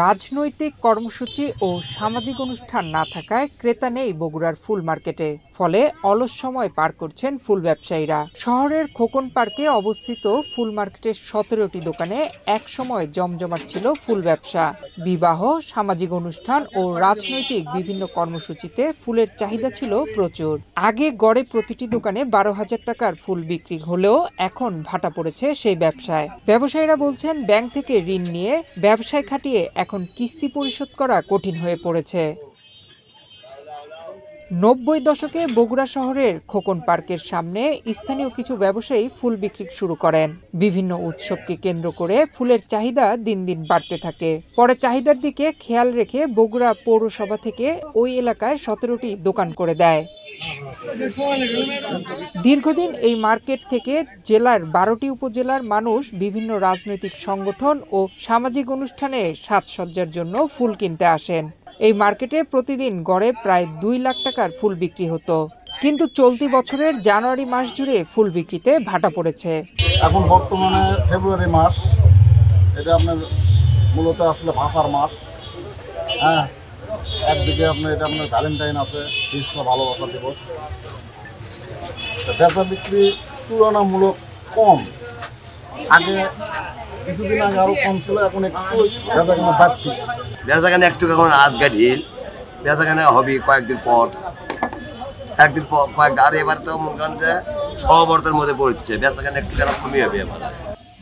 রাজনৈতিক কর্মসূচি ও সামাজিক অনুষ্ঠান না থাকায় ক্রেতা নেই বগুড়ার ফুল মার্কেটে। ফলে অলস সময় পার করছেন ফুল ব্যবসায়ীরা। শহরের খোকন পার্কে অবস্থিত ফুল মার্কেটের 17টি দোকানে একসময় জমজমাট ছিল ফুল ব্যবসা। বিবাহ, সামাজিক অনুষ্ঠান ও রাজনৈতিক বিভিন্ন কর্মসূচিতে ফুলের চাহিদা ছিল প্রচুর। আগে গড়ে প্রতিটি দোকানে 12,000 টাকার ফুল বিক্রি হলেও এখন ভাটা পড়েছে সেই ব্যবসায়। ব্যবসায়ীরা বলছেন, ব্যাংক থেকে ঋণ নিয়ে ব্যবসায় খাটিয়ে এখন কিস্তি পরিশোধ করা কঠিন হয়ে পড়েছে। 90 দশকে বগুড়া শহরের খোকন পার্কের সামনে স্থানীয় কিছু ব্যবসায়ী ফুল বিক্রি শুরু করেন। বিভিন্ন উৎসবকে কেন্দ্র করে ফুলের চাহিদা দিন দিন বাড়তে থাকে। পরে চাহিদার দিকে খেয়াল রেখে বগুড়া পৌরসভা থেকে ওই এলাকায় 17টি দোকান করে দেয়। দীর্ঘদিন এই মার্কেট থেকে জেলার 12টি উপজেলার মানুষ বিভিন্ন রাজনৈতিক সংগঠন ও সামাজিক অনুষ্ঠানে সাজসজ্জার জন্য ফুল কিনতে আসেন। এই মার্কেটে প্রতিদিন গড়ে প্রায় 2 লাখ টাকার ফুল বিক্রি হতো, কিন্তু চলতি বছরের জানুয়ারি মাস জুড়ে ফুল বিক্রিতে ভাটা পড়েছে। এখন বর্তমানে ফেব্রুয়ারি মাস, এটা আপনার মূলত আসলে ভাষার মাস। হ্যাঁ, একদিকে এটা আপনার ভ্যালেন্টাইন আছে, বিশ্ব ভালোবাসা দিবস। বেচা বিক্রি তুলনামূলক কম। আগে কিছুদিন আগে আরো কম ছিল, এখন একটু বেচাকেনা বাড়তি। বেচাকেনা একটু এখন আজকে ঢিল, বেচাকেনা হবে কয়েকদিন পর, একদিন পর কয়েক। আর এবার তো মনে করেন যে সহবর্তের মধ্যে পড়ছে, বেচাকেনা একটু কেন কমে হবে এবার।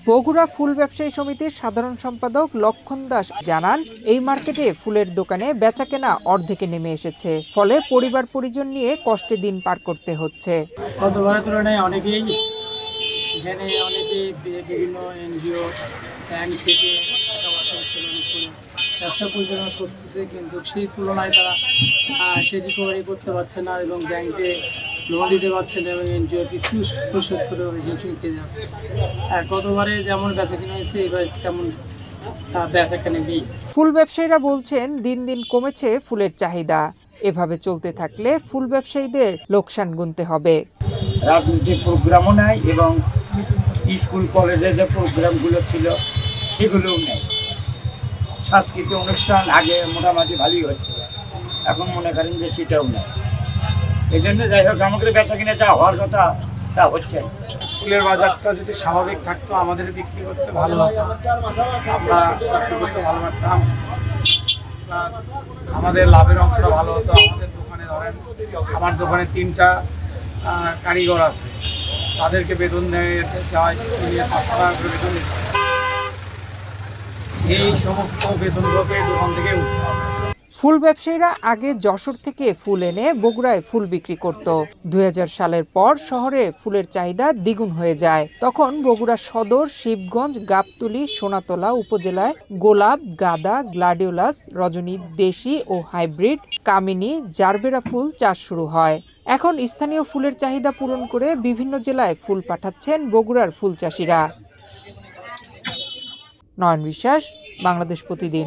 বগুড়া ফুল ব্যবসায়ী সমিতির সাধারণ সম্পাদক লক্ষণ দাস জানান, এই মার্কেটে ফুলের দোকানে বেচাকেনা অর্ধেকে নেমে এসেছে। ফলে পরিবার পরিজন নিয়ে কষ্টে দিন পার করতে হচ্ছে। গতবারের তুলনায় অনেকেই এখানে বিভিন্ন এনজিও, ব্যাংক থেকে ব্যবসা পরিচালনা করতেছে, কিন্তু সেই তুলনায় তারা সে রিকভারি করতে পারছে না এবং ব্যাংকে লোন দিতে পারছে না এবং এনজিও কিস্তি পরিশোধ করে হিমশিম খেয়ে যাচ্ছে। গতবারে যেমন বেচাকেনা হয়েছে, এবার তেমন বেচাকেনা নেই। ফুল ব্যবসায়ীরা বলছেন, দিন দিন কমেছে ফুলের চাহিদা। এভাবে চলতে থাকলে ফুল ব্যবসায়ীদের লোকসান গুনতে হবে। রাজনৈতিক প্রোগ্রামও নাই এবং স্কুল কলেজে যে প্রোগ্রামগুলো ছিল সেগুলোও নেই। সাংস্কৃতিক অনুষ্ঠান আগে মোটামুটি ভালোই হচ্ছে, এখন মনে করেন যে সেটাও নেই। এই জন্য যাই হোক, আমাদের বেচা কিনে যা হওয়ার কথা তা হচ্ছে। ফুলের বাজারটা যদি স্বাভাবিক থাকতো, আমাদের বিক্রি করতে ভালো হতো, আমরা বিক্রি করতে ভালো পারতাম, প্লাস আমাদের লাভের অঙ্কটা ভালো হতো। আমাদের দোকানে ধরেন, আমার দোকানে 3টা কারিগর আছে, তাদেরকে বেতন দেওয়া 500 টাকা করে বেতন দিতে হয়। এই সমস্ত বেতনগুলোকে দোকান থেকে উঠতে হবে। ফুল ব্যবসায়ীরা আগে যশোর থেকে ফুল এনে বগুড়ায় ফুল বিক্রি করত। 2000 সালের পর শহরে ফুলের চাহিদা দ্বিগুণ হয়ে যায়। তখন বগুড়া সদর, শিবগঞ্জ, গাবতলী, সোনাতলা উপজেলায় গোলাপ, গাঁদা, গ্লাডিওলাস, রজনী, দেশি ও হাইব্রিড, কামিনী, জারবেরা ফুল চাষ শুরু হয়। এখন স্থানীয় ফুলের চাহিদা পূরণ করে বিভিন্ন জেলায় ফুল পাঠাচ্ছেন বগুড়ার ফুল চাষিরা। নয়ন বিশ্বাস, বাংলাদেশ প্রতিদিন।